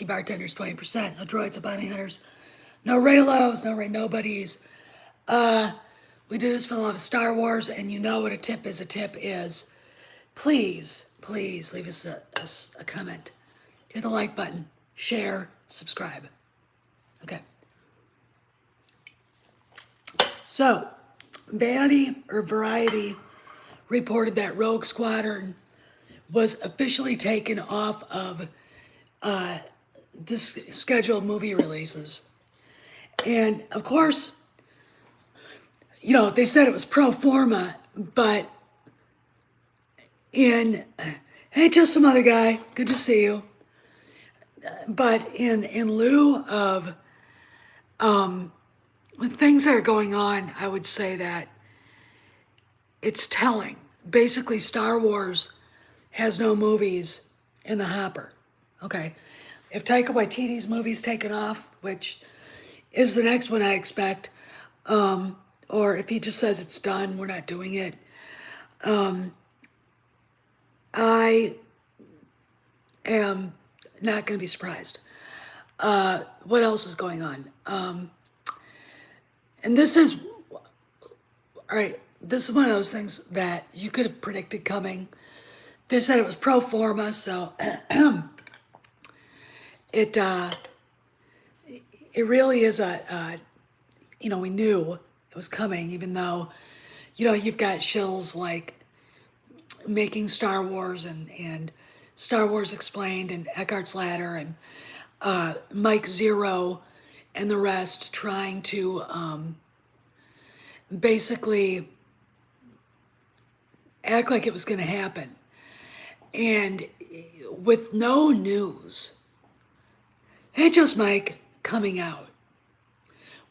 Lucky Bartenders 20%. No droids, no bounty hunters. No Raylos, no Ray Nobodies. We do this for the love of Star Wars, and you know what a tip is. A tip is, please, please leave us a comment. Hit the like button, share, subscribe. Okay. So, Vanity or Variety reported that Rogue Squadron was officially taken off of this scheduled movie releases. And of course, you know, they said it was pro forma, but hey, just some other guy, good to see you. But in lieu of things that are going on, I would say that it's telling. Basically, Star Wars has no movies in the hopper. Okay, if Taika Waititi's movie's taken off, which is the next one I expect, or if he just says it's done, we're not doing it, I am not going to be surprised. What else is going on? And this is, all right, this is one of those things that you could have predicted coming. They said it was pro forma, so it really is you know, we knew it was coming, even though, you know, you've got shills like Making Star Wars and Star Wars Explained and Eckhart's Ladder and Mike Zero and the rest trying to basically act like it was going to happen. And with no news, Hey Just Mike coming out,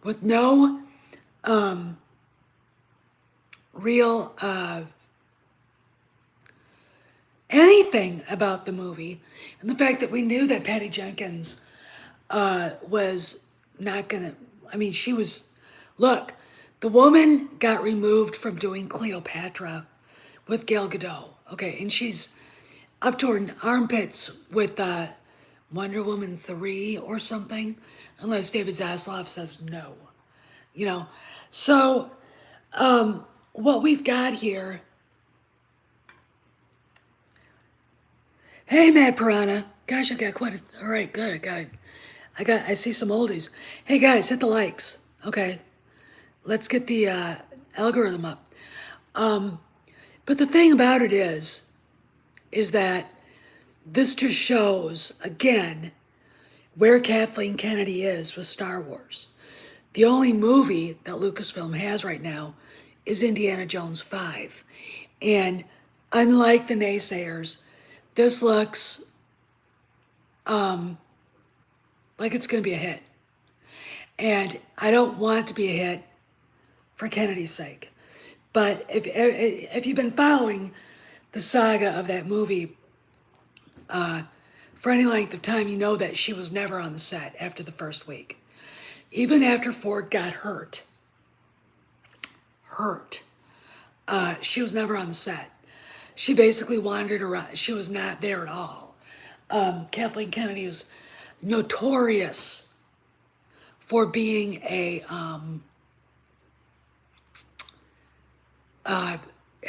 with no real anything about the movie, and the fact that we knew that Patty Jenkins was not gonna, I mean, she was, look, the woman got removed from doing Cleopatra with Gal Gadot, okay, and she's up to her armpits with Wonder Woman 3 or something, unless David Zaslav says no, you know. So what we've got here, hey Matt Piranha, gosh, I got quite a, all right, good, I see some oldies. Hey guys, hit the likes, okay, let's get the algorithm up. But the thing about it is that this just shows, again, where Kathleen Kennedy is with Star Wars. The only movie that Lucasfilm has right now is Indiana Jones 5. And unlike the naysayers, this looks like it's going to be a hit. And I don't want it to be a hit for Kennedy's sake. But if you've been following the saga of that movie for any length of time, you know that she was never on the set after the first week. Even after Ford got hurt, she was never on the set. She basically wandered around. She was not there at all. Kathleen Kennedy is notorious for being a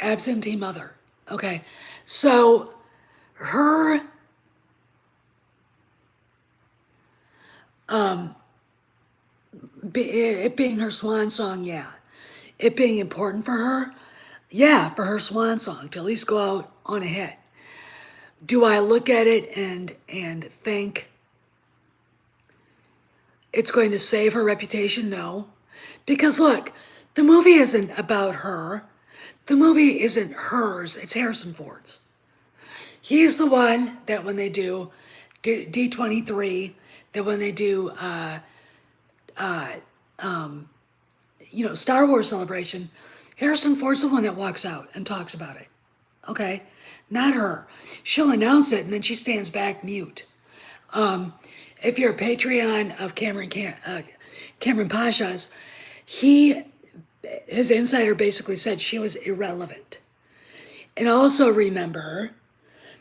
absentee mother. Okay, so her it being her swan song, yeah. It being important for her, yeah, for her swan song to at least go out on a hit. Do I look at it and think it's going to save her reputation? No. Because look, the movie isn't about her. The movie isn't hers, it's Harrison Ford's. He's the one that when they do D23, that when they do, you know, Star Wars Celebration, Harrison Ford's the one that walks out and talks about it, okay? Not her. She'll announce it and then she stands back mute. If you're a Patreon of Cameron Pasha's, his insider basically said she was irrelevant. And also remember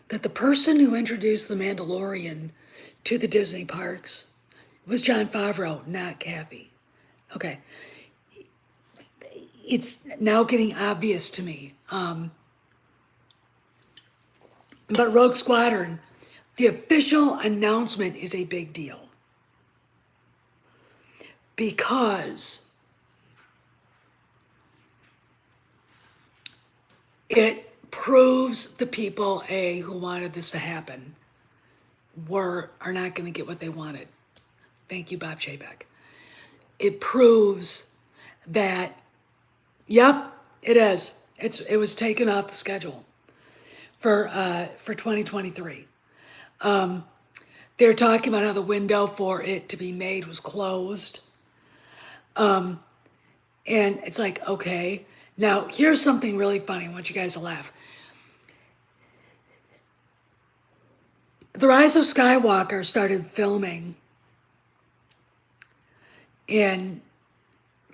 that the person who introduced The Mandalorian to the Disney parks was Jon Favreau, not Kathy. Okay. It's now getting obvious to me. But Rogue Squadron, the official announcement is a big deal. Because it proves the people, who wanted this to happen are not going to get what they wanted. Thank you, Bob Chapek. It proves that, yep, it is. It was taken off the schedule for 2023. They're talking about how the window for it to be made was closed. And it's like, okay. Now, here's something really funny. I want you guys to laugh. The Rise of Skywalker started filming in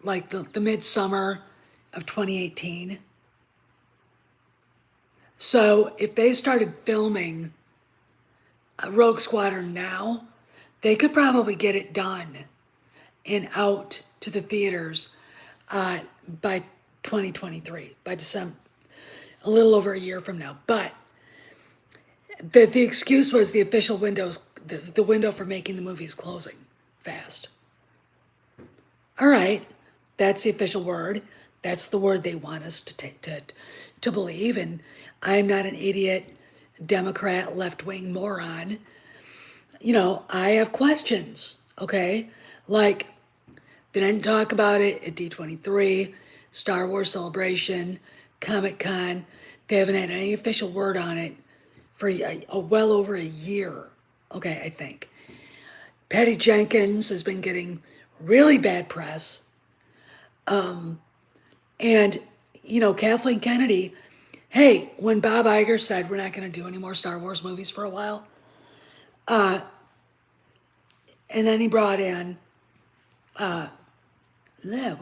like the midsummer of 2018. So if they started filming Rogue Squadron now, they could probably get it done and out to the theaters by 2023, by December, a little over a year from now. But the excuse was the official windows, the window for making the movie is closing fast. All right, that's the official word. That's the word they want us to believe. And I'm not an idiot, Democrat, left-wing moron. You know, I have questions, okay? Like, they didn't talk about it at D23, Star Wars Celebration, Comic-Con. They haven't had any official word on it for well over a year, okay, I think. Patty Jenkins has been getting really bad press. And, you know, Kathleen Kennedy, hey, when Bob Iger said we're not going to do any more Star Wars movies for a while, and then he brought in, what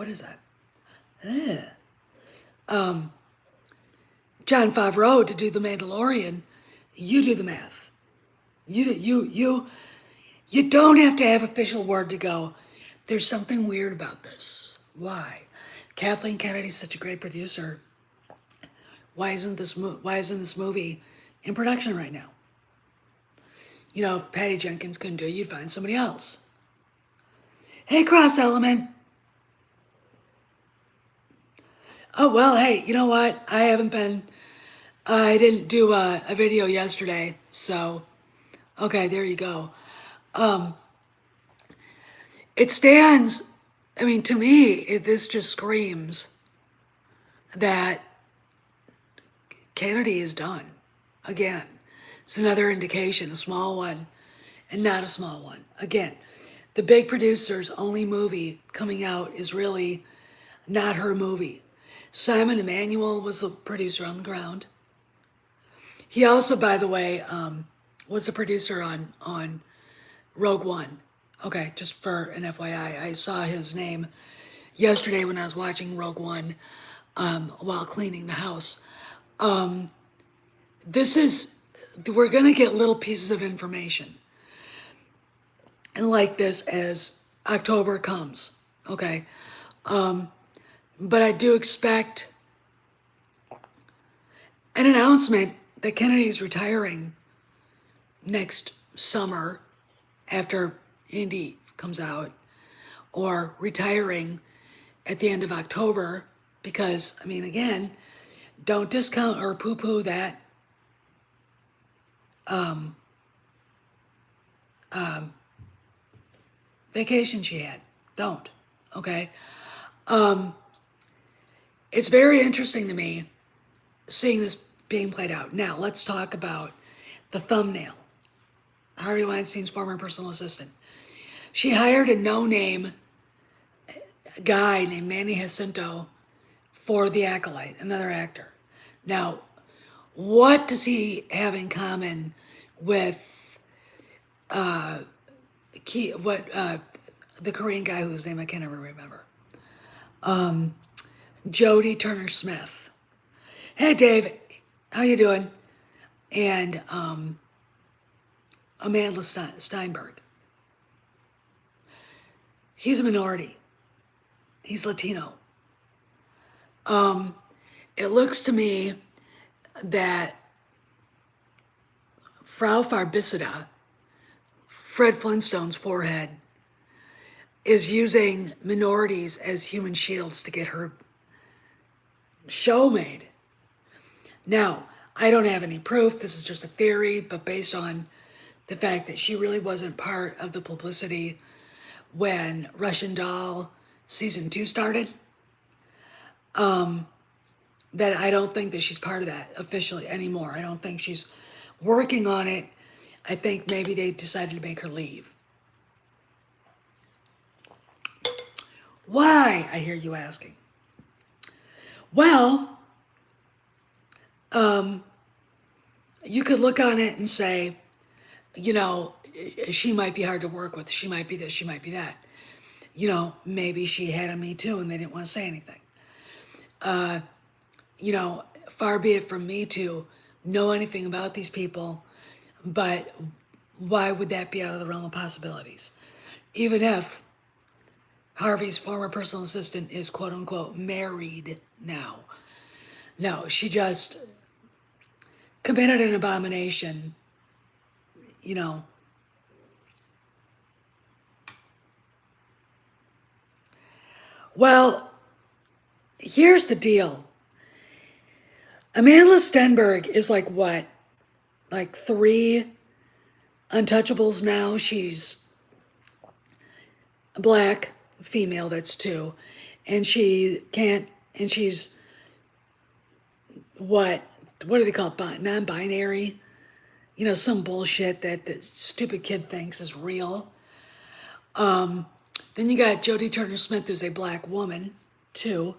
is that? Jon Favreau to do The Mandalorian. You do the math. You don't have to have official word to go, there's something weird about this. Why? Kathleen Kennedy's such a great producer. Why isn't this movie in production right now? You know, if Patty Jenkins couldn't do it, you'd find somebody else. Hey, Cross Element. Oh, well, hey, you know what? I didn't do a video yesterday, so, okay, there you go. It stands, I mean, to me, this just screams that Kennedy is done. Again, it's another indication, a small one and not a small one. Again, the big producer's only movie coming out is really not her movie. Simon Emanuel was the producer on the ground. He also, by the way, was a producer on Rogue One. Okay, just for an FYI, I saw his name yesterday when I was watching Rogue One while cleaning the house. We're gonna get little pieces of information. And like this as October comes, okay? But I do expect an announcement that Kennedy's retiring next summer after Indy comes out, or retiring at the end of October, because, I mean, again, don't discount or poo-poo that vacation she had. Don't, okay? It's very interesting to me seeing this being played out. Now, let's talk about the thumbnail. Harvey Weinstein's former personal assistant. She hired a no-name guy named Manny Jacinto for The Acolyte, another actor. Now, what does he have in common with the Korean guy whose name I can't ever remember? Jodie Turner-Smith. Hey, Dave, how you doing? And Amanda Steinberg. He's a minority. He's Latino. It looks to me that Frau Farbissida, Fred Flintstone's forehead, is using minorities as human shields to get her show made. Now, I don't have any proof, this is just a theory, but based on the fact that she really wasn't part of the publicity when Russian Doll season 2 started, that I don't think that she's part of that officially anymore. I don't think she's working on it. I think maybe they decided to make her leave. Why, I hear you asking. Well, you could look on it and say, you know, she might be hard to work with. She might be this, she might be that. You know, maybe she had a Me Too and they didn't want to say anything. You know, far be it from me to know anything about these people, but why would that be out of the realm of possibilities? Even if Harvey's former personal assistant is quote unquote married now. No, she just committed an abomination, you know. Well, here's the deal. Amanda Stenberg is like what? Like 3 untouchables now. She's black, female, that's 2. And she can't, and she's what do they call it? Non-binary? You know, some bullshit that the stupid kid thinks is real. Then you got Jodie Turner-Smith, who's a black woman, too.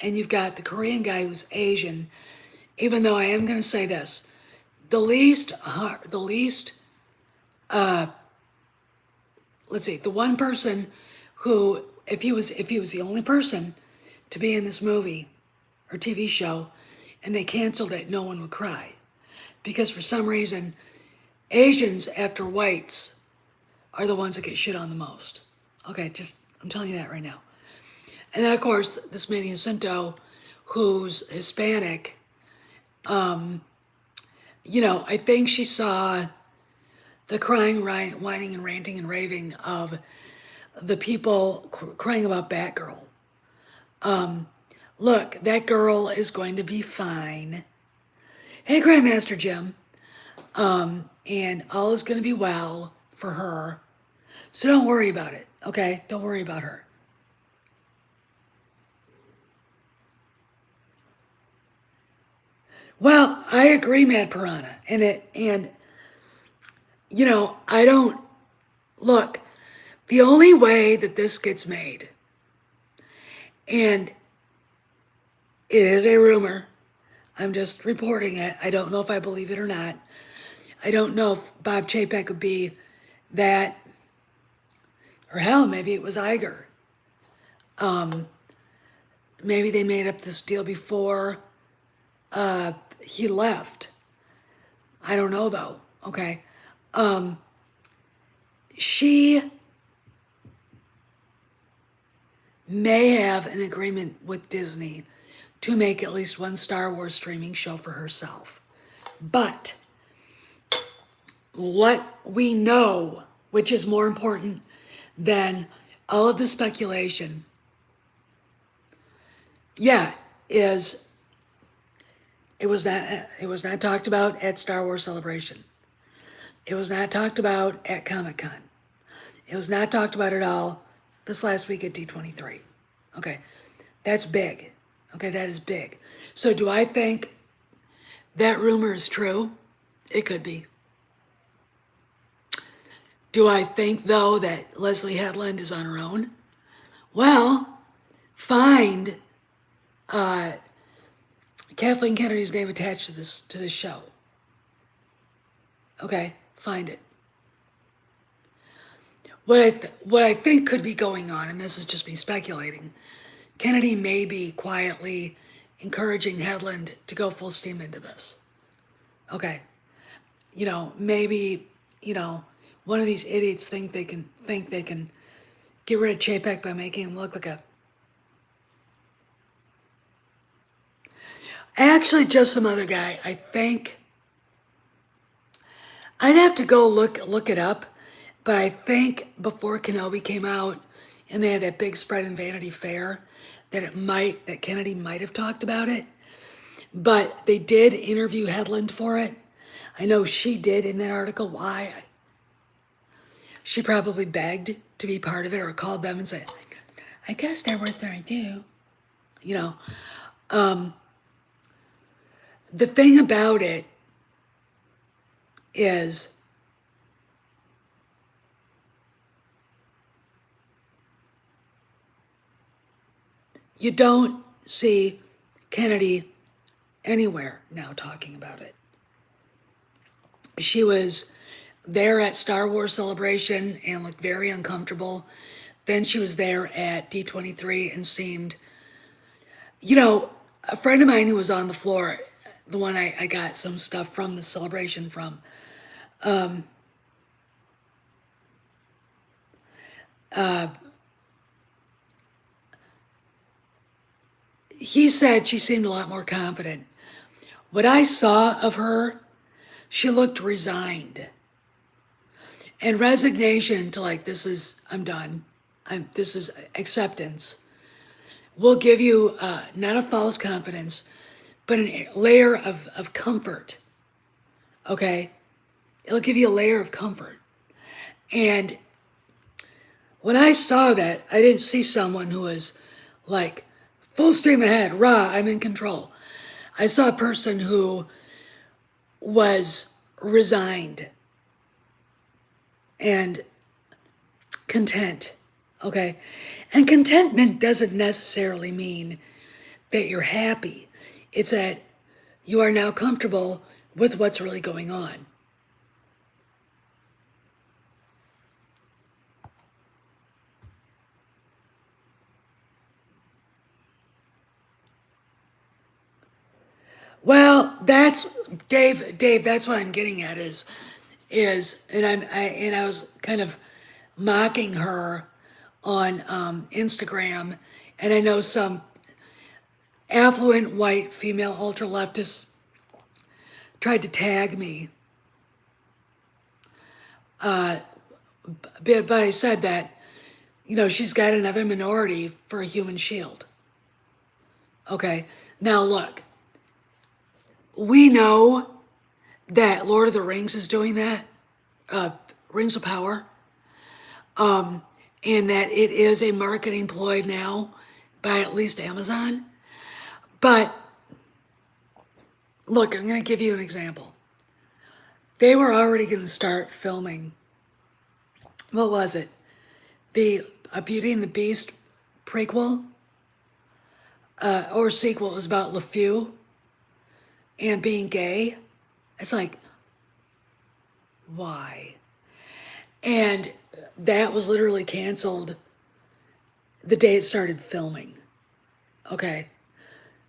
And you've got the Korean guy who's Asian. Even though I am going to say this, let's see, the one person who, if he was the only person to be in this movie or TV show, and they canceled it, no one would cry. Because for some reason, Asians after whites are the ones that get shit on the most. Okay, I'm telling you that right now. And then, of course, this Manny Jacinto, who's Hispanic, you know, I think she saw the crying, whining, and ranting and raving of the people crying about Batgirl. Look, that girl is going to be fine. Hey, Grandmaster Jim. And all is going to be well for her. So don't worry about it, okay? Don't worry about her. Well, I agree, Mad Piranha. And you know, look, the only way that this gets made, and it is a rumor, I'm just reporting it. I don't know if I believe it or not. I don't know if Bob Chapek would be that, or hell, maybe it was Iger. Maybe they made up this deal before he left. I don't know though, okay? She may have an agreement with Disney to make at least one Star Wars streaming show for herself. But what we know, which is more important than all of the speculation, is it was not talked about at Star Wars Celebration. It was not talked about at Comic-Con. It was not talked about at all this last week at D23. Okay, that's big. Okay, that is big. So do I think that rumor is true? It could be. Do I think, though, that Leslie Headland is on her own? Well, find Kathleen Kennedy's name attached to this show. Okay, find it. What I think could be going on, and this is just me speculating, Kennedy may be quietly encouraging Headland to go full steam into this. Okay, you know, maybe you know, one of these idiots think they can get rid of Chapek by making him look like a. Actually, just some other guy. I think I'd have to go look it up, but I think before Kenobi came out, and they had that big spread in Vanity Fair, that Kennedy might have talked about it, but they did interview Headland for it. I know she did in that article. Why? She probably begged to be part of it or called them and said, I guess Star Wars 32. You know, the thing about it is you don't see Kennedy anywhere now talking about it. She was there at Star Wars Celebration and looked very uncomfortable. Then she was there at D23 and seemed, you know, a friend of mine who was on the floor, the one I got some stuff from the celebration from, he said she seemed a lot more confident. What I saw of her, she looked resigned. And resignation to like, I'm done. This is acceptance. Will give you not a false confidence, but a layer of comfort. Okay? It'll give you a layer of comfort. And when I saw that, I didn't see someone who was like, full steam ahead, rah, I'm in control. I saw a person who was resigned and content, okay? And contentment doesn't necessarily mean that you're happy. It's that you are now comfortable with what's really going on. Well, that's Dave. That's what I'm getting at and I was kind of mocking her on Instagram, and I know some affluent white female ultra leftists tried to tag me, but I said that, you know, she's got another minority for a human shield. Okay, now look, we know that Lord of the Rings is doing that, Rings of Power, and that it is a marketing ploy now by at least Amazon. But look, I'm going to give you an example. They were already going to start filming, what was it? The Beauty and the Beast prequel or sequel. It was about LeFou and being gay. It's like, why? And that was literally canceled the day it started filming. Okay.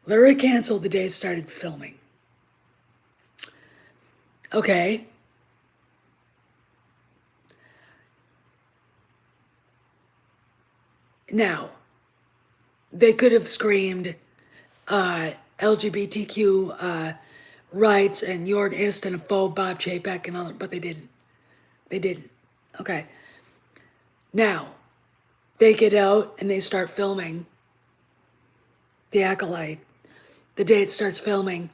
Literally canceled the day it started filming. Okay. Now, they could have screamed LGBTQ rights and you're an ist and a phobe, Bob Chapek and all that, but they didn't. They didn't. Okay. Now, they get out and they start filming The Acolyte. The day it starts filming,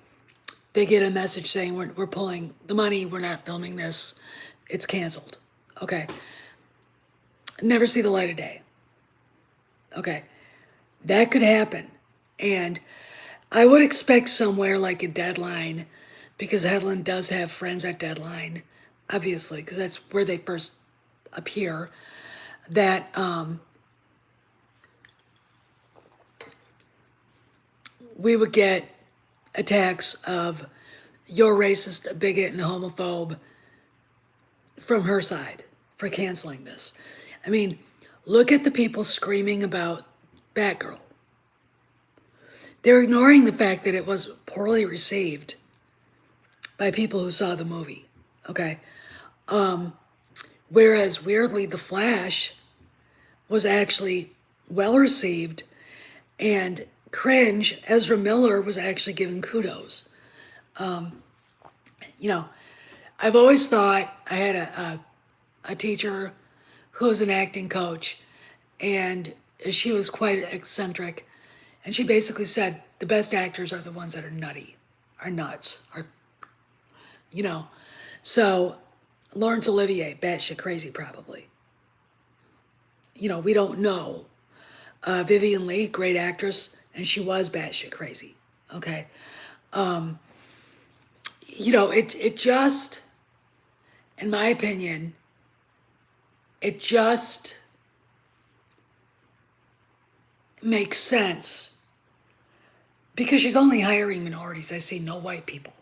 they get a message saying we're pulling the money, we're not filming this, it's canceled. Okay. Never see the light of day. Okay. That could happen. And I would expect somewhere like a Deadline, because Headland does have friends at Deadline, obviously, because that's where they first appear, that we would get attacks of you're racist, a bigot, and a homophobe from her side for canceling this. I mean, look at the people screaming about Batgirl. They're ignoring the fact that it was poorly received by people who saw the movie, okay? Whereas weirdly, The Flash was actually well received, and Cringe, Ezra Miller was actually given kudos. You know, I've always thought I had a teacher who was an acting coach, and she was quite eccentric, and she basically said the best actors are the ones that are nutty, are nuts, are, you know. So Laurence Olivier, batshit crazy probably. We don't know. Vivian Leigh, great actress, and she was batshit crazy. Okay. It just, in my opinion, it just makes sense because she's only hiring minorities. I see no white people.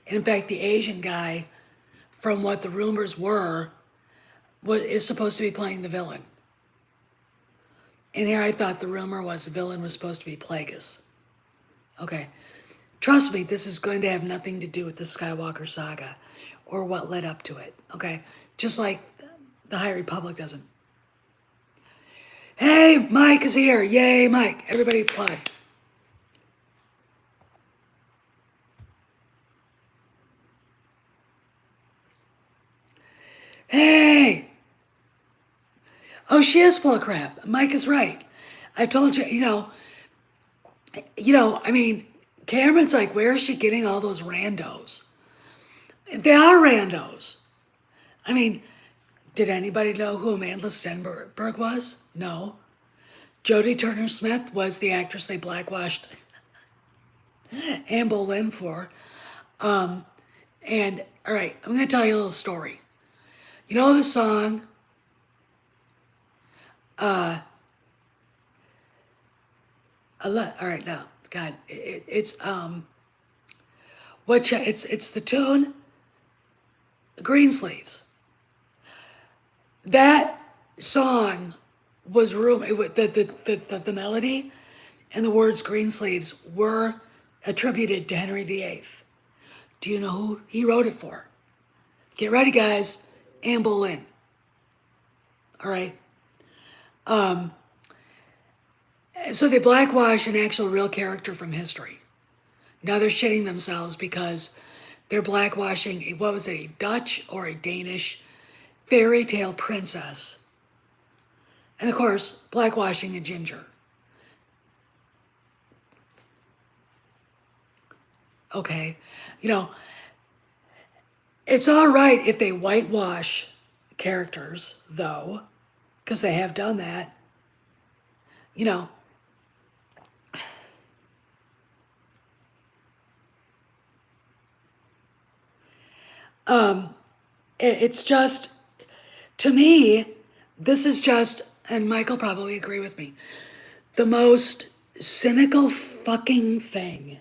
And in fact, the Asian guy, from what the rumors were, is supposed to be playing the villain. And here I thought the rumor was the villain was supposed to be Plagueis. Okay. Trust me, this is going to have nothing to do with the Skywalker saga or what led up to it. Okay. Just like the High Republic doesn't. Hey, Mike is here. Yay, Mike. Everybody applaud. Hey. Oh, she is full of crap. Mike is right. I told you, I mean, Cameron's like, where is she getting all those randos? They are randos. I mean, did anybody know who Amanda Stenberg was? No. Jodie Turner-Smith was the actress they blackwashed Anne Boleyn for. And, all right, I'm going to tell you a little story. You know the song, all right, now, God, it's the tune, Greensleeves. That song was the melody and the words Greensleeves were attributed to Henry VIII. Do you know who he wrote it for? Get ready, guys. Anne Boleyn. All right. So they blackwash an actual real character from history. Now they're shitting themselves because they're blackwashing what was it, a Dutch or a Danish fairy tale princess. And of course, blackwashing a ginger. Okay. It's all right if they whitewash characters, though, because they have done that. It's just, to me, this is just, and Michael probably agree with me, the most cynical fucking thing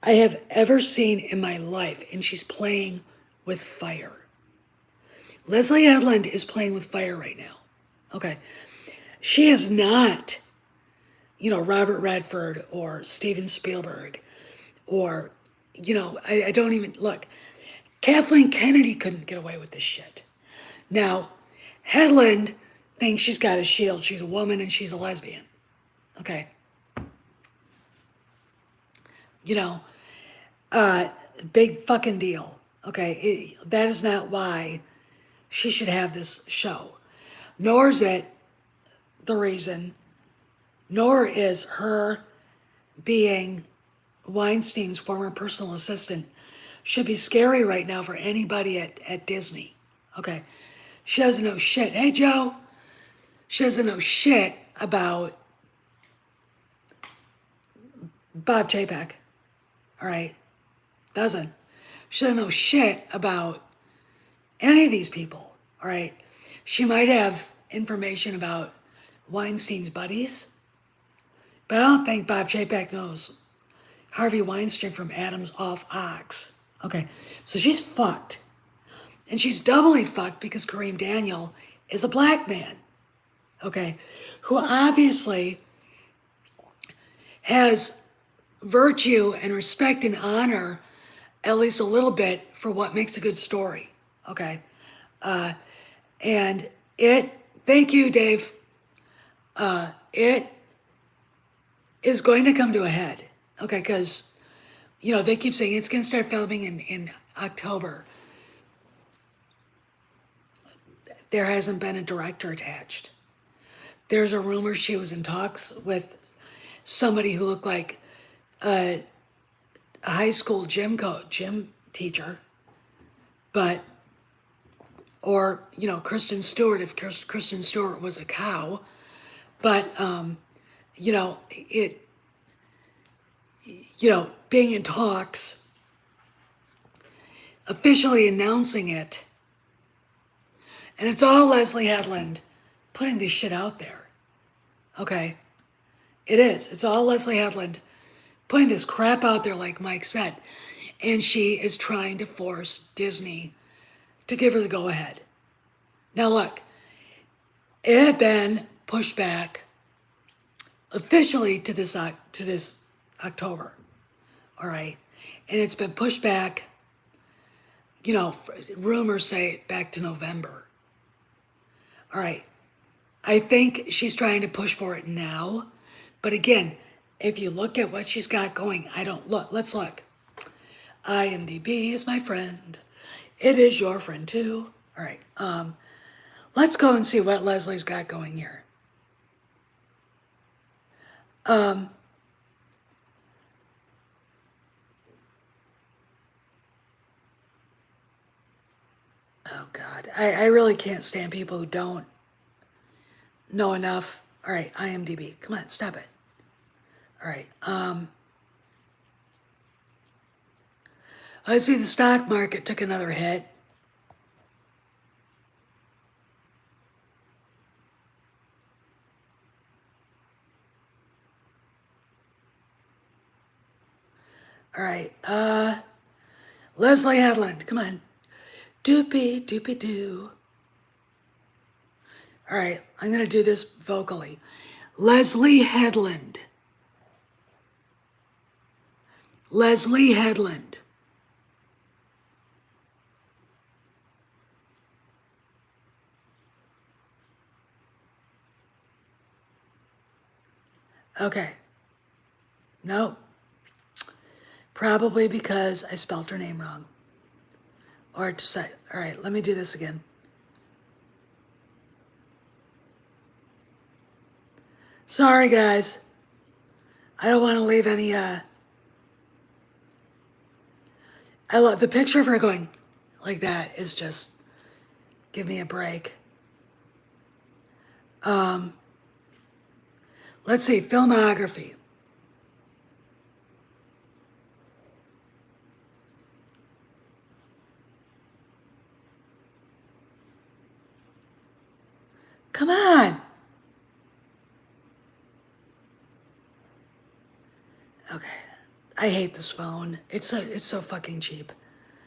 I have ever seen in my life, and she's playing with fire. Leslie Edlund is playing with fire right now. Okay. She is not, Robert Redford or Steven Spielberg or, I don't even, look, Kathleen Kennedy couldn't get away with this shit. Now, Hedlund thinks she's got a shield. She's a woman and she's a lesbian. Okay. Big fucking deal. Okay. That is not why she should have this show. Nor is it the reason, nor is her being Weinstein's former personal assistant should be scary right now for anybody at Disney. Okay. She doesn't know shit. Hey, Joe. She doesn't know shit about Bob Chapek. All right. Doesn't. She doesn't know shit about any of these people. All right. She might have information about Weinstein's buddies, but I don't think Bob Chapek knows Harvey Weinstein from Adam's Off Ox. Okay, so she's fucked. And she's doubly fucked because Kareem Daniel is a black man, okay, who obviously has virtue and respect and honor, at least a little bit, for what makes a good story. Okay. And thank you, Dave. It is going to come to a head. Okay. Because, they keep saying it's going to start filming in October. There hasn't been a director attached. There's a rumor she was in talks with somebody who looked like a high school gym teacher, or Kristen Stewart, if Kristen Stewart was a cow, but being in talks, officially announcing it, and it's all Leslie Headland putting this shit out there. Okay, it is. It's all Leslie Headland putting this crap out there, like Mike said, and she is trying to force Disney to give her the go-ahead. Now look, it had been pushed back officially to this October, all right, and it's been pushed back. Rumors say back to November. All right, I think she's trying to push for it now, but again, if you look at what she's got going, let's look. IMDb is my friend. It is your friend too. All right. Let's go and see what Leslie's got going here. Oh God, I really can't stand people who don't know enough. All right, IMDb, come on, stop it. All right, I see the stock market took another hit. All right, Leslie Headland, come on. Doopy, doopy doo. All right, I'm going to do this vocally. Leslie Headland. Leslie Headland. Okay. No. Probably because I spelled her name wrong. Or to say, all right, let me do this again. Sorry, guys. I don't want to leave any, I love the picture of her going like that is just, give me a break. Let's see, filmography. Come on. Okay. I hate this phone. It's so fucking cheap.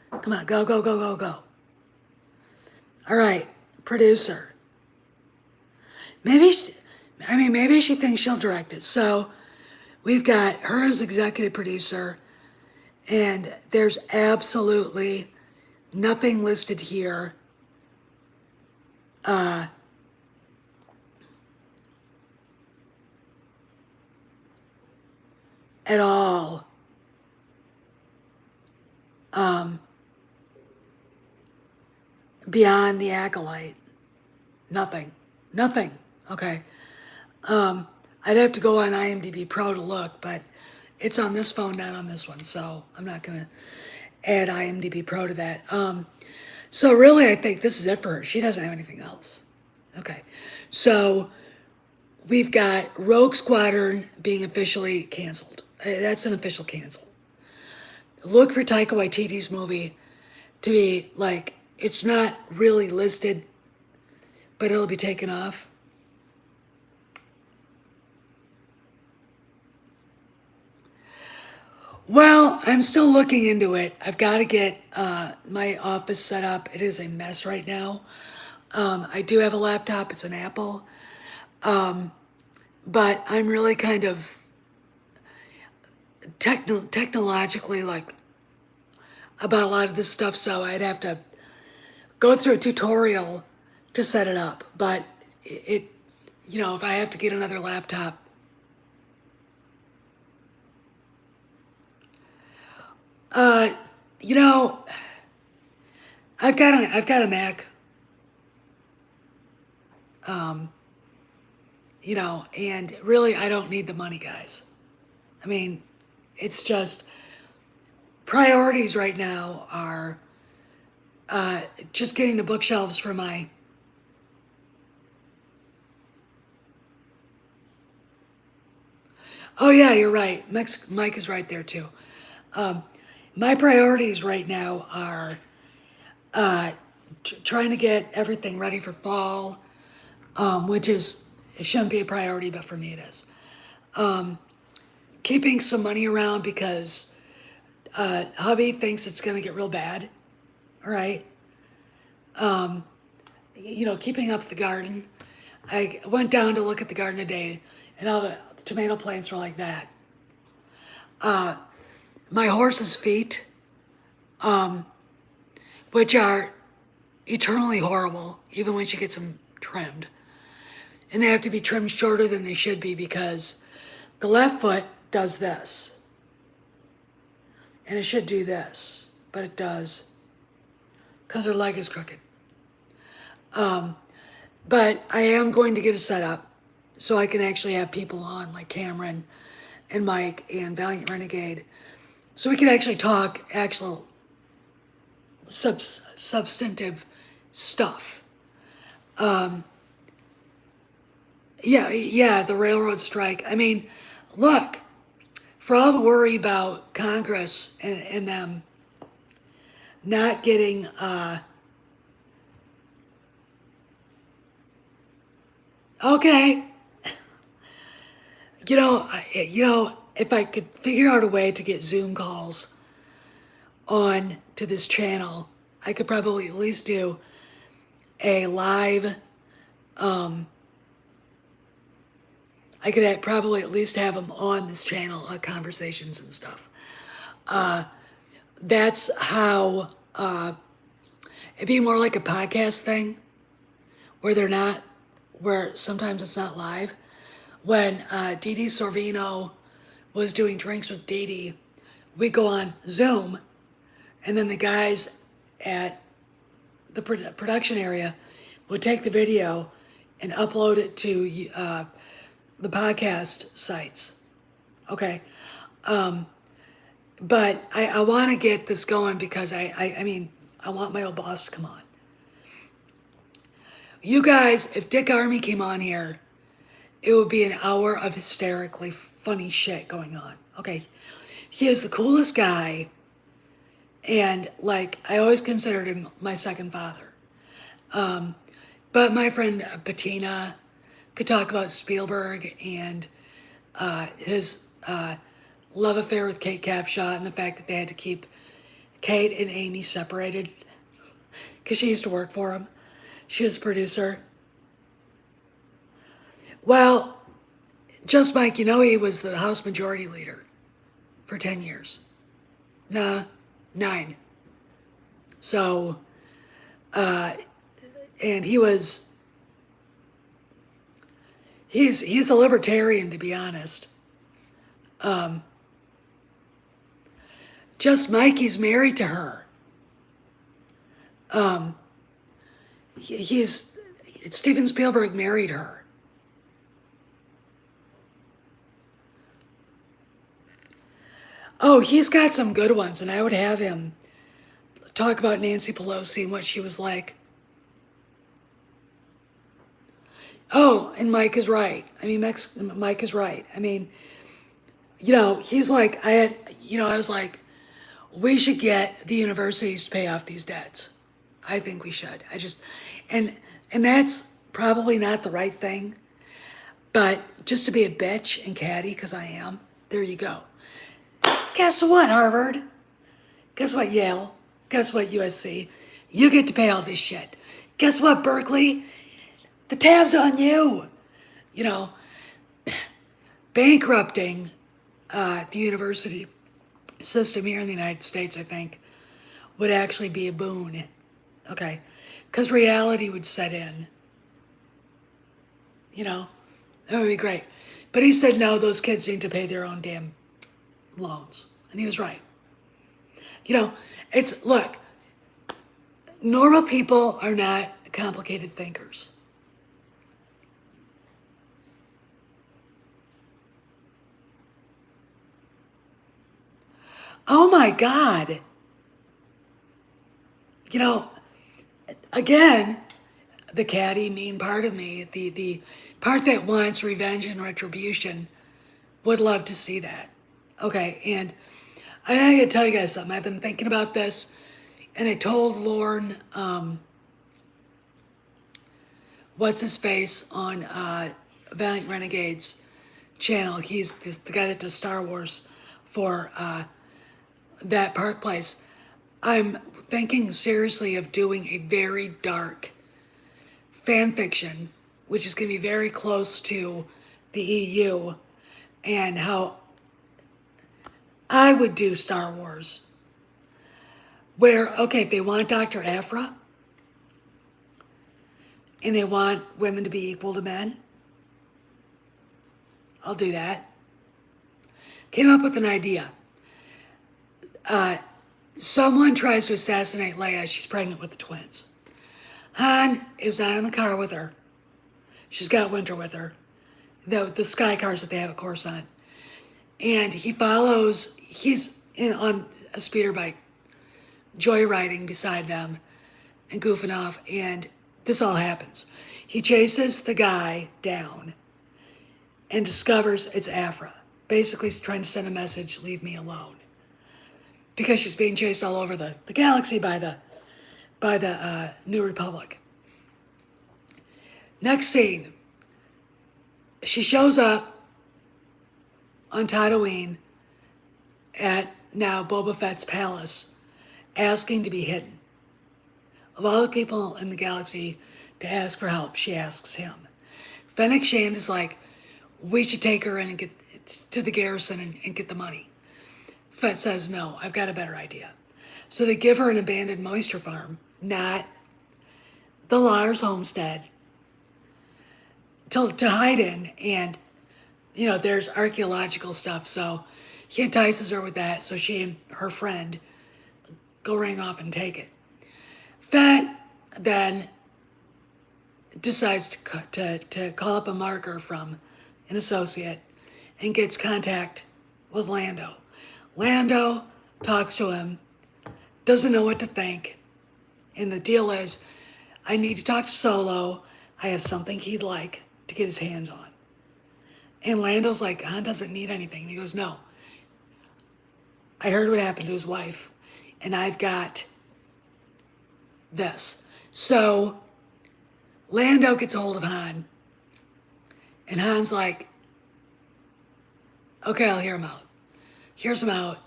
Come on, go, go, go, go, go. All right, producer. Maybe she thinks she'll direct it. So we've got her as executive producer, and there's absolutely nothing listed here. At all. Beyond the Acolyte. Nothing. Nothing. Okay. I'd have to go on IMDb Pro to look, but it's on this phone, not on this one, so I'm not going to add IMDb Pro to that. So really, I think this is it for her. She doesn't have anything else. Okay. So we've got Rogue Squadron being officially canceled. That's an official cancel. Look for Taika Waititi's movie to be like, it's not really listed, but it'll be taken off. Well, I'm still looking into it. I've got to get my office set up. It is a mess right now. I do have a laptop. It's an Apple. But I'm really kind of technologically, like, about a lot of this stuff, so I'd have to go through a tutorial to set it up. But you know, if I have to get another laptop, uh, you know, I've got a Mac, you know, and really I don't need the money, guys. I mean, it's just priorities right now are just getting the bookshelves for my. Oh yeah, you're right. Mike is right there too. Um, my priorities right now are uh, trying to get everything ready for fall, which is it shouldn't be a priority, but for me it is. Keeping some money around because hubby thinks it's going to get real bad. All right. You know, keeping up the garden. I went down to look at the garden today, and all the tomato plants were like that. My horse's feet, which are eternally horrible, even when she gets them trimmed. And they have to be trimmed shorter than they should be because the left foot does this. And it should do this, but it does because her leg is crooked. But I am going to get a setup so I can actually have people on like Cameron and Mike and Valiant Renegade. So we can actually talk actual substantive stuff. Yeah, the railroad strike. I mean, look, for all the worry about Congress and them not getting, okay, you know, if I could figure out a way to get Zoom calls on to this channel, I could probably at least do a live, I could probably at least have them on this channel, conversations and stuff. That's how, it'd be more like a podcast thing where they're not, where sometimes it's not live. When Dee Dee Sorvino was doing Drinks with Dee Dee, we go on Zoom, and then the guys at the production area would take the video and upload it to the podcast sites. Okay. But I want to get this going because I mean, I want my old boss to come on. You guys, if Dick Army came on here, it would be an hour of hysterically funny shit going on. Okay. He is the coolest guy. And like, I always considered him my second father. But my friend Bettina could talk about Spielberg and his love affair with Kate Capshaw and the fact that they had to keep Kate and Amy separated because she used to work for him. She was a producer. Well, just Mike, you know, he was the House Majority Leader for 10 years. Nah, 9. So, and he's a libertarian, to be honest. Just Mikey's married to her. Steven Spielberg married her. Oh, he's got some good ones, and I would have him talk about Nancy Pelosi and what she was like. Oh, and Mike is right. I mean, Mike is right. I mean, you know, he's like, I was like, we should get the universities to pay off these debts. I think we should. And that's probably not the right thing, but just to be a bitch and catty, because I am, there you go. Guess what, Harvard? Guess what, Yale? Guess what, USC? You get to pay all this shit. Guess what, Berkeley? The tab's on you. You know, bankrupting the university system here in the United States, I think, would actually be a boon. Okay? Because reality would set in. You know? That would be great. But he said, no, those kids need to pay their own damn loans. And he was right. You know, look, normal people are not complicated thinkers. Oh my God. You know, again, the catty, mean part of me, the part that wants revenge and retribution, would love to see that. Okay, and I gotta tell you guys something. I've been thinking about this, and I told Lorne, what's his face on Valiant Renegades channel. He's the guy that does Star Wars for that Park Place. I'm thinking seriously of doing a very dark fan fiction, which is going to be very close to the EU, and how I would do Star Wars. Where, okay, if they want Dr. Aphra, and they want women to be equal to men, I'll do that. Came up with an idea. Someone tries to assassinate Leia. She's pregnant with the twins. Han is not in the car with her. She's got Winter with her. The sky cars that they have at Coruscant. And he's on a speeder bike, joyriding beside them and goofing off. And this all happens. He chases the guy down and discovers it's Aphra. Basically, he's trying to send a message, leave me alone. Because she's being chased all over the galaxy by the New Republic. Next scene, she shows up on Tatooine at now Boba Fett's palace, asking to be hidden. Of all the people in the galaxy to ask for help, she asks him. Fennec Shand is like, we should take her in and get to the garrison and get the money. Fett says, no, I've got a better idea. So they give her an abandoned moisture farm, not the Lars homestead, to hide in. And, you know, there's archaeological stuff. So he entices her with that. So she and her friend go running off and take it. Fett then decides to call up a marker from an associate and gets contact with Lando. Lando talks to him, doesn't know what to think, and the deal is, I need to talk to Solo. I have something he'd like to get his hands on. And Lando's like, Han doesn't need anything. And he goes, no. I heard what happened to his wife, and I've got this. So Lando gets a hold of Han, and Han's like, okay, I'll hear him out. Hears him out,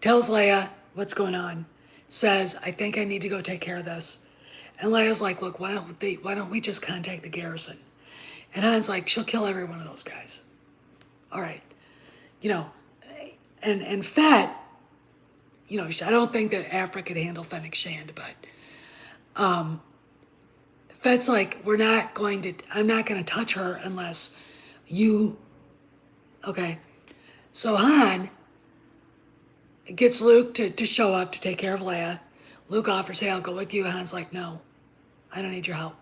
tells Leia what's going on, says, I think I need to go take care of this. And Leia's like, look, why don't we just contact the garrison? And Han's like, she'll kill every one of those guys. All right. You know, and Fett, you know, I don't think that Aphra could handle Fennec Shand, but Fett's like, I'm not going to touch her unless you, okay. So Han gets Luke to show up to take care of Leia. Luke offers, hey, I'll go with you. Han's like, no, I don't need your help.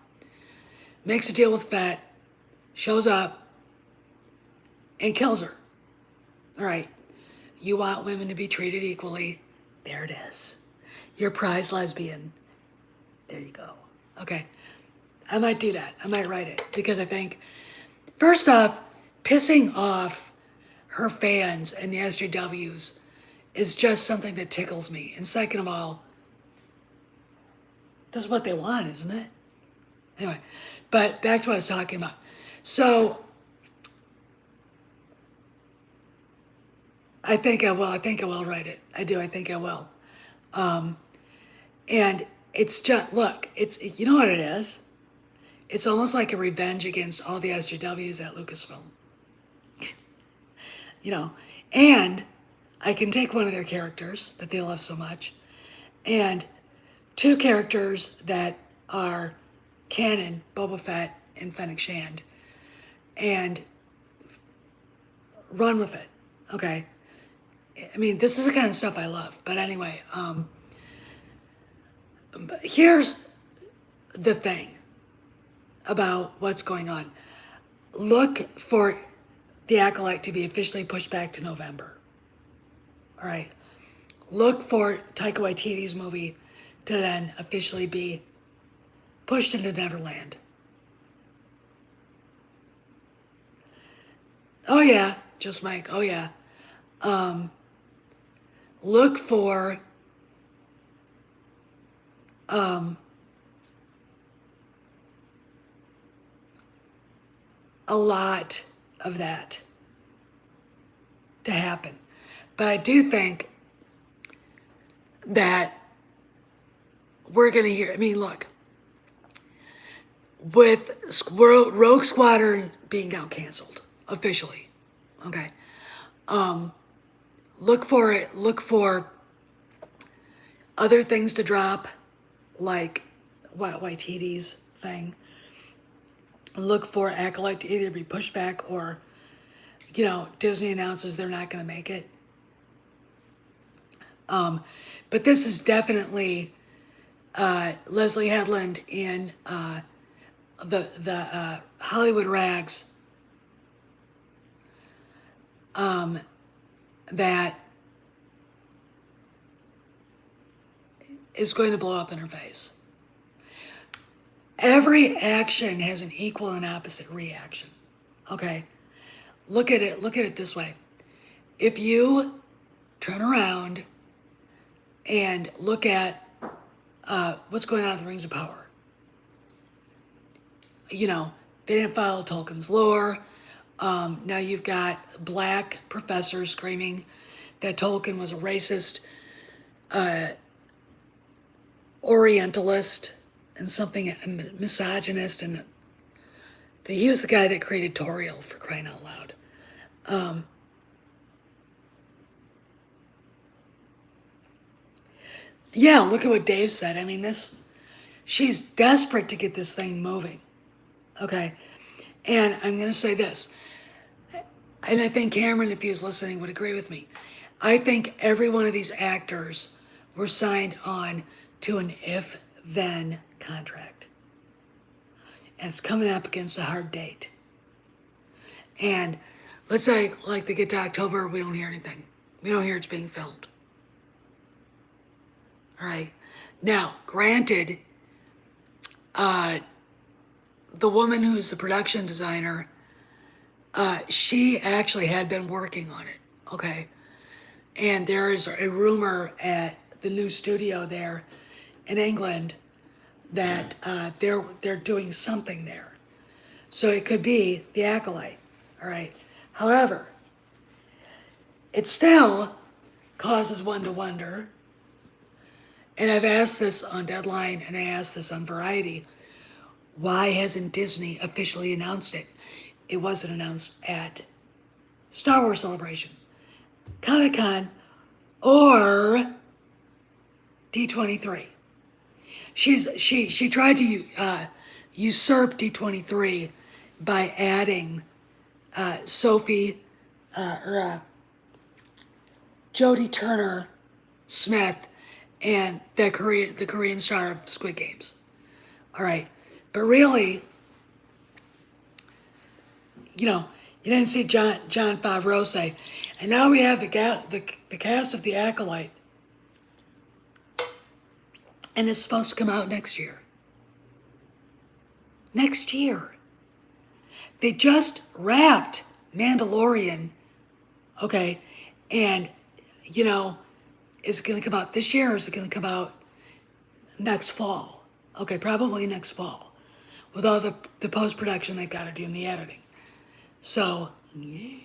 Makes a deal with Fett, shows up, and kills her. All right, you want women to be treated equally. There it is. Your prize lesbian. There you go. Okay, I might do that. I might write it because I think, first off, pissing off her fans and the SJWs is just something that tickles me. And second of all, this is what they want, isn't it? Anyway, but back to what I was talking about. So I think I will write it. I do. I think I will. And it's just, look, you know what it is? It's almost like a revenge against all the SJWs at Lucasfilm. You know, and I can take one of their characters that they love so much and two characters that are canon, Boba Fett and Fennec Shand, and run with it. Okay. I mean, this is the kind of stuff I love. But anyway, here's the thing about what's going on. Look for the Acolyte to be officially pushed back to November. All right. Look for Taika Waititi's movie to then officially be pushed into Neverland. Oh yeah, just Mike. Oh yeah. Look for a lot of that to happen. But I do think that we're going to hear, I mean, look, with Rogue Squadron being now canceled officially, okay, look for it, look for other things to drop, like Waititi's thing. Look for Acolyte to either be pushed back or, you know, Disney announces they're not going to make it. But this is definitely Leslie Headland in the Hollywood rags that is going to blow up in her face. Every action has an equal and opposite reaction. Okay? Look at it this way. If you turn around and look at what's going on with the Rings of Power, you know, they didn't follow Tolkien's lore. Now you've got black professors screaming that Tolkien was a racist, Orientalist, and something misogynist, and he was the guy that created Toriel, for crying out loud. Yeah, look at what Dave said. I mean, she's desperate to get this thing moving. Okay. And I'm going to say this, and I think Cameron, if he was listening, would agree with me. I think every one of these actors were signed on to an if-then contract. And it's coming up against a hard date. And let's say, like, they get to October, we don't hear anything. We don't hear it's being filmed. All right. Now, granted, the woman who's the production designer, she actually had been working on it, okay? And there is a rumor at the new studio there in England that they're doing something there. So it could be the Acolyte, all right? However, it still causes one to wonder, and I've asked this on Deadline and I asked this on Variety, why hasn't Disney officially announced it? It wasn't announced at Star Wars Celebration, Comic-Con, or D23. She tried to usurp D23 by adding Jodie Turner Smith and the Korean star of Squid Games. All right, but really, you know, you didn't see John Favreau say, and now we have the cast of The Acolyte, and it's supposed to come out next year. Next year. They just wrapped Mandalorian, okay, and, you know, is it going to come out this year or is it going to come out next fall? Okay, probably next fall, with all the post-production they've got to do in the editing. So, you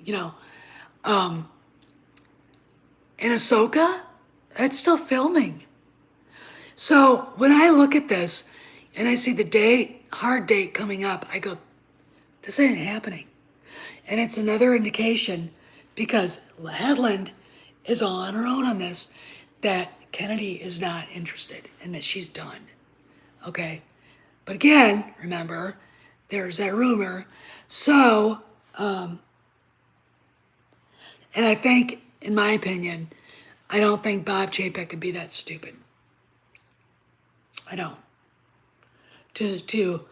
know, and Ahsoka, it's still filming. So when I look at this and I see the hard date coming up, I go, this ain't happening. And it's another indication, because Headland is all on her own on this, that Kennedy is not interested and that she's done. Okay? But again, remember, there's that rumor. So, and I think, in my opinion, I don't think Bob Chapek could be that stupid. I don't. To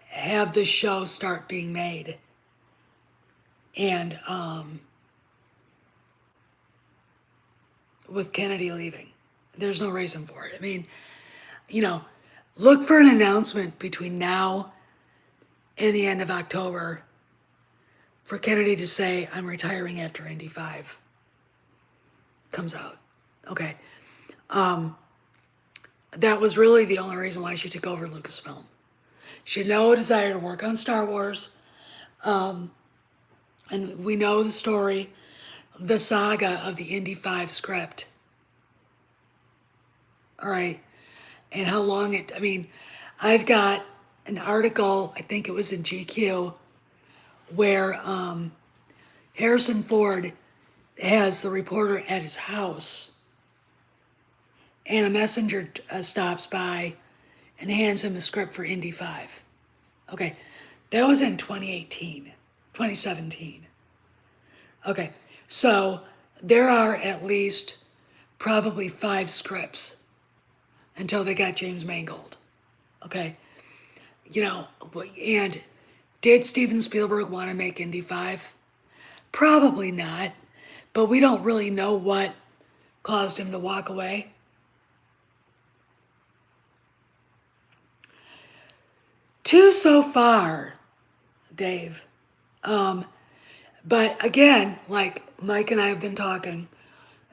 have this show start being made. And with Kennedy leaving. There's no reason for it. I mean, look for an announcement between now and the end of October for Kennedy to say, I'm retiring after Indy 5 comes out. Okay. That was really the only reason why she took over Lucasfilm. She had no desire to work on Star Wars. And we know the story, the saga of the Indy 5 script. All right. And how long I've got an article, I think it was in GQ, where Harrison Ford has the reporter at his house, and a messenger stops by and hands him a script for Indy 5. Okay, that was in 2017. Okay, so there are at least probably 5 scripts until they got James Mangold. Okay, and did Steven Spielberg want to make Indy 5? Probably not, but we don't really know what caused him to walk away. Two so far, Dave. But again, like Mike and I have been talking,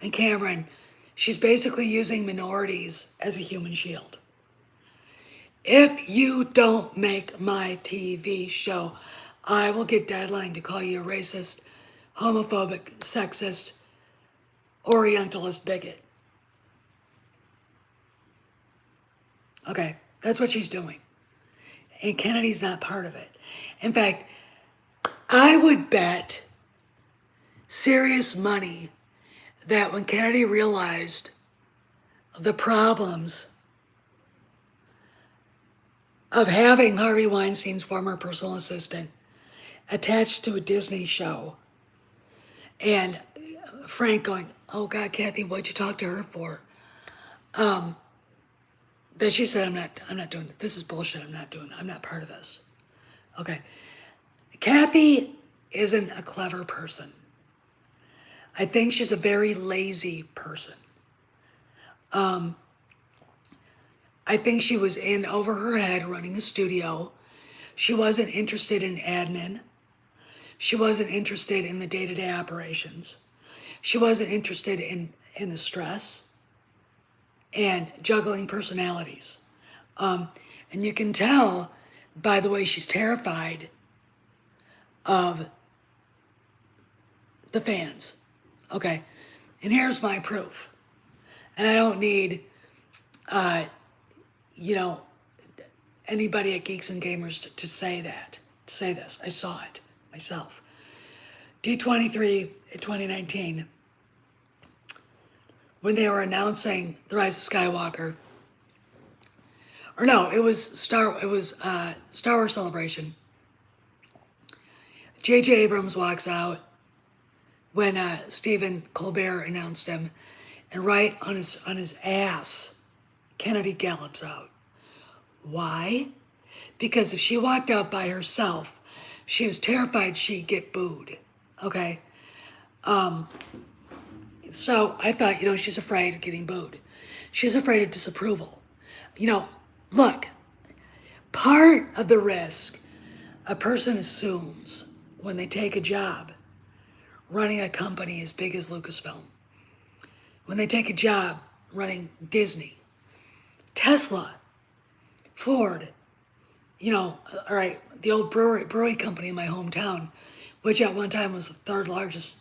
and Cameron, she's basically using minorities as a human shield. If you don't make my TV show, I will get Deadline to call you a racist, homophobic, sexist, Orientalist bigot. Okay, that's what she's doing. And Kennedy's not part of it. In fact, I would bet serious money that when Kennedy realized the problems of having Harvey Weinstein's former personal assistant attached to a Disney show, and Frank going, oh God, Kathy, what'd you talk to her for? That she said, I'm not doing it. This is bullshit. I'm not part of this. Okay. Kathy isn't a clever person. I think she's a very lazy person. I think she was in over her head running a studio. She wasn't interested in admin. She wasn't interested in the day-to-day operations. She wasn't interested in the stress and juggling personalities. And you can tell by the way she's terrified of the fans. Okay, and here's my proof. And I don't need, anybody at Geeks and Gamers to say this. I saw it myself. D23 in 2019, when they were announcing The Rise of Skywalker, or no, it was Star Wars Celebration. J.J. Abrams walks out when Stephen Colbert announced him, and right on his ass, Kennedy gallops out. Why? Because if she walked out by herself, she was terrified she'd get booed. Okay? So I thought, she's afraid of getting booed. She's afraid of disapproval. Look, part of the risk a person assumes when they take a job running a company as big as Lucasfilm, when they take a job running Disney, Tesla, Ford, all right, the old brewing company in my hometown, which at one time was the 3rd largest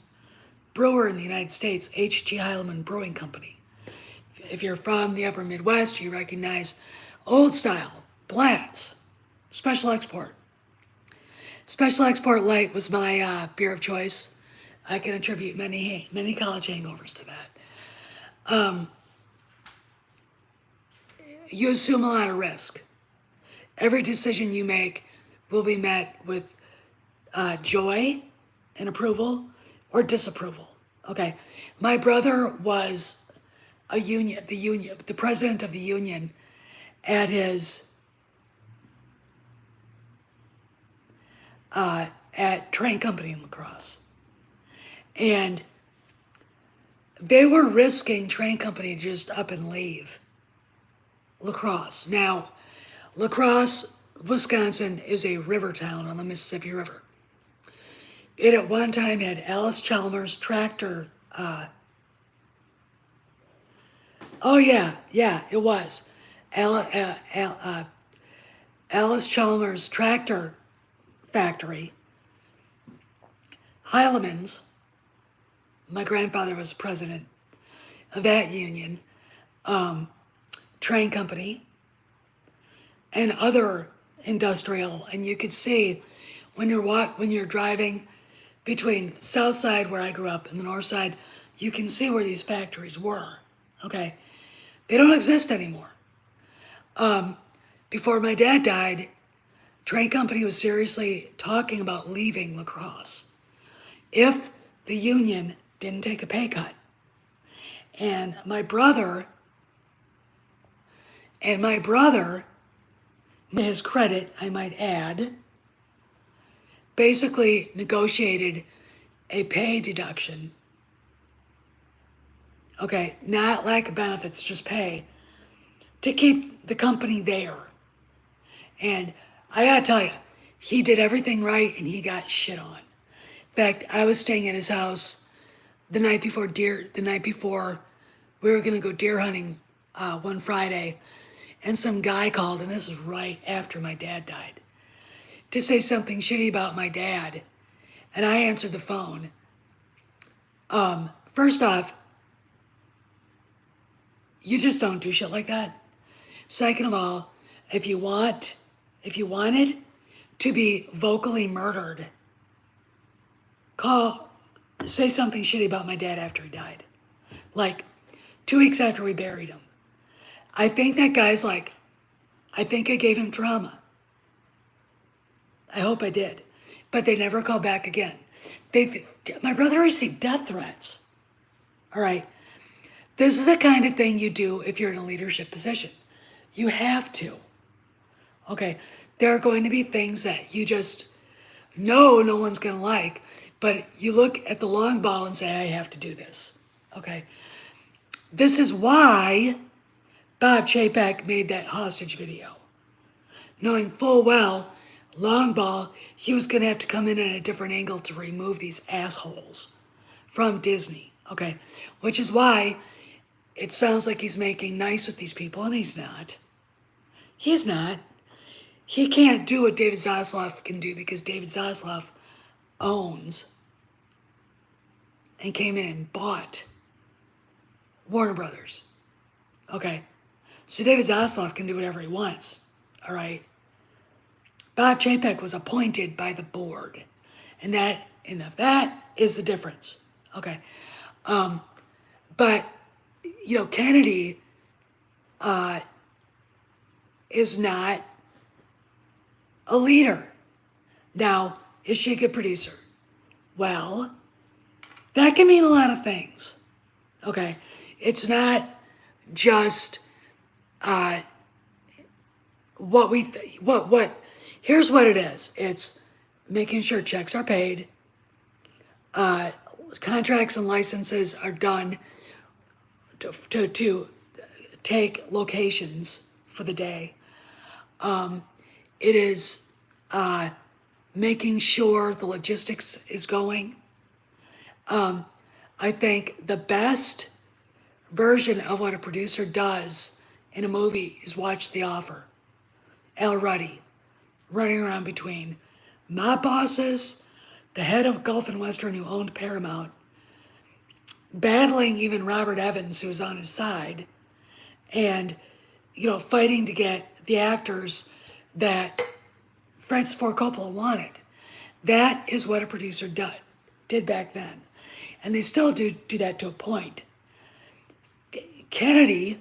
brewer in the United States, H.G. Heilemann Brewing Company. If you're from the upper Midwest, you recognize Old Style, Blatz, Special Export. Special Export Light was my beer of choice. I can attribute many college hangovers to that. You assume a lot of risk. Every decision you make will be met with joy and approval or disapproval. Okay. My brother was the president of the union at his, at train company in La Crosse. And they were risking train company to just up and leave La Crosse. Now, La Crosse, Wisconsin is a river town on the Mississippi River. It at one time had Alice Chalmers tractor. Oh yeah, it was. Alice Chalmers tractor factory. Heilemann's, my grandfather was president of that union, train company, and other industrial. And you could see when you're driving between the south side where I grew up and the north side, you can see where these factories were. Okay, they don't exist anymore. Before my dad died, train company was seriously talking about leaving La Crosse if the union didn't take a pay cut. And my brother, to his credit, I might add, basically negotiated a pay deduction. Okay, not like benefits, just pay, to keep the company there. And I gotta tell you, he did everything right and he got shit on. In fact, I was staying at his house the night before we were gonna go deer hunting one Friday, and some guy called, and this is right after my dad died, to say something shitty about my dad. And I answered the phone. First off, you just don't do shit like that. Second of all, if you wanted to be vocally murdered, say something shitty about my dad after he died. Like 2 weeks after we buried him. I think that guy's like, I think I gave him trauma. I hope I did. But they never called back again. My brother received death threats. All right. This is the kind of thing you do if you're in a leadership position. You have to. Okay. There are going to be things that you just know no one's going to like, but you look at the long ball and say, I have to do this. Okay. This is why Bob Chapek made that hostage video, knowing full well, long ball, he was going to have to come in at a different angle to remove these assholes from Disney, okay? Which is why it sounds like he's making nice with these people, and he's not. He's not. He can't do what David Zaslav can do because David Zaslav owns and came in and bought Warner Brothers, okay? So David Zaslav can do whatever he wants, all right? Bob Chapek was appointed by the board, and that is the difference, okay? But, you know, Kennedy is not a leader. Now, is she a good producer? Well, that can mean a lot of things, okay? It's not just here's what it is. It's making sure checks are paid, contracts and licenses are done to take locations for the day. It is making sure the logistics is going. I think the best version of what a producer does in a movie is watch The Offer. Al Ruddy running around between mob bosses, the head of Gulf and Western who owned Paramount, battling even Robert Evans, who was on his side, and, you know, fighting to get the actors that Francis Ford Coppola wanted. That is what a producer did back then. And they still do that to a point. Kennedy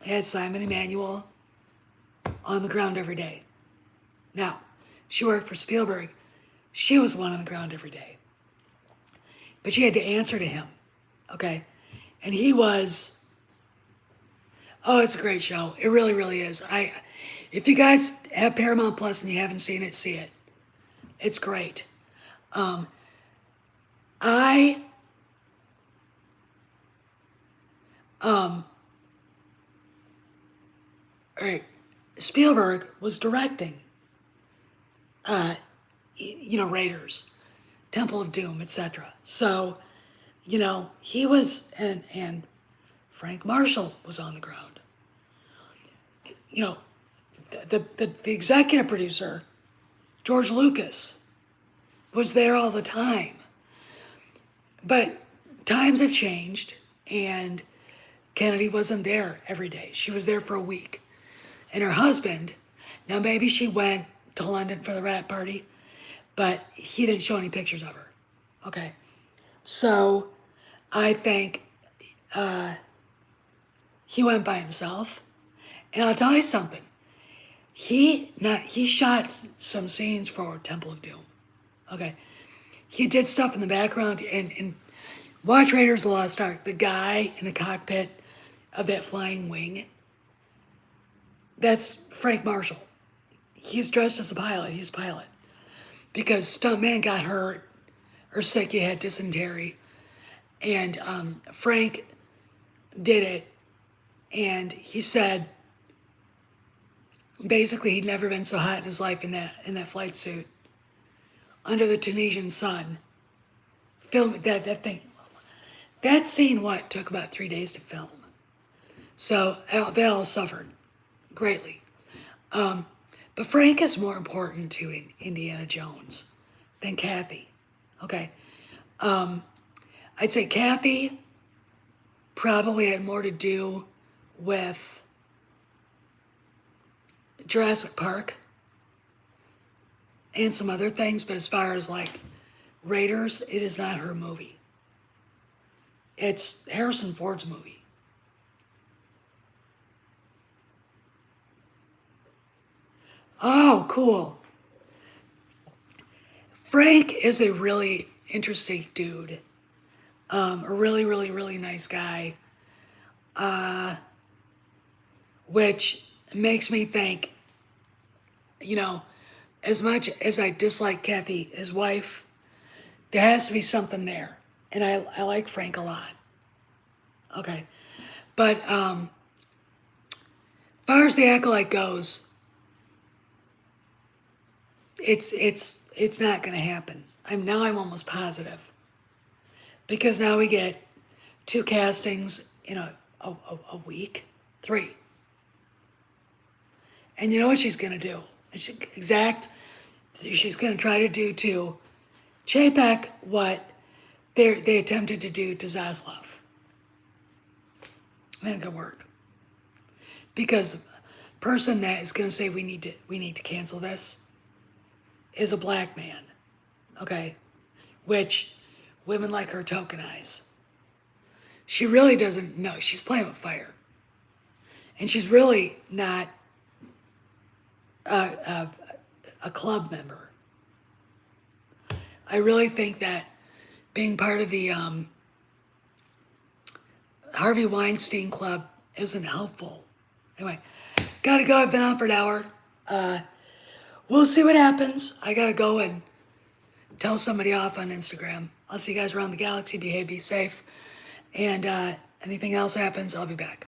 had Simon Emanuel on the ground every day. Now, she worked for Spielberg. She was one on the ground every day. But she had to answer to him, okay? And he was, oh, it's a great show. It really, really is. If you guys have Paramount Plus and you haven't seen it, see it. It's great. Um, I, all right, Spielberg was directing, Raiders, Temple of Doom, etc. So, he was, and Frank Marshall was on the ground. The executive producer, George Lucas, was there all the time. But times have changed, and Kennedy wasn't there every day. She was there for a week. And her husband, now maybe she went to London for the wrap party, but he didn't show any pictures of her. Okay. So I think he went by himself. And I'll tell you something. He shot some scenes for Temple of Doom. Okay. He did stuff in the background and watch Raiders of the Lost Ark. The guy in the cockpit of that flying wing, that's Frank Marshall. He's dressed as a pilot. He's a pilot. Because stuntman got hurt or sick, he had dysentery. And Frank did it. And he said, basically, he'd never been so hot in his life in that flight suit. Under the Tunisian sun. Film that thing. That scene, took about 3 days to film. So they all suffered greatly. But Frank is more important to Indiana Jones than Kathy. Okay. I'd say Kathy probably had more to do with Jurassic Park and some other things, but as far as Raiders, it is not her movie. It's Harrison Ford's movie. Oh, cool. Frank is a really interesting dude. A really, really, really nice guy. Which makes me think, as much as I dislike Kathy, his wife, there has to be something there. And I like Frank a lot. Okay. But as far as the Acolyte goes, it's not going to happen. I'm almost positive. Because now we get 2 castings in a week, 3. And you know what she's going to do? She's going to try to do to Chapek what they attempted to do to Zaslav. That ain't going to work. Because the person that is going to say we need to cancel this is a black man. Okay? Which women like her tokenize. She really doesn't know. She's playing with fire. And she's really not a club member. I really think that being part of the Harvey Weinstein Club isn't helpful. Anyway, gotta go. I've been on for an hour. We'll see what happens. I gotta go and tell somebody off on Instagram. I'll see you guys around the galaxy. Behave, be safe. And anything else happens, I'll be back.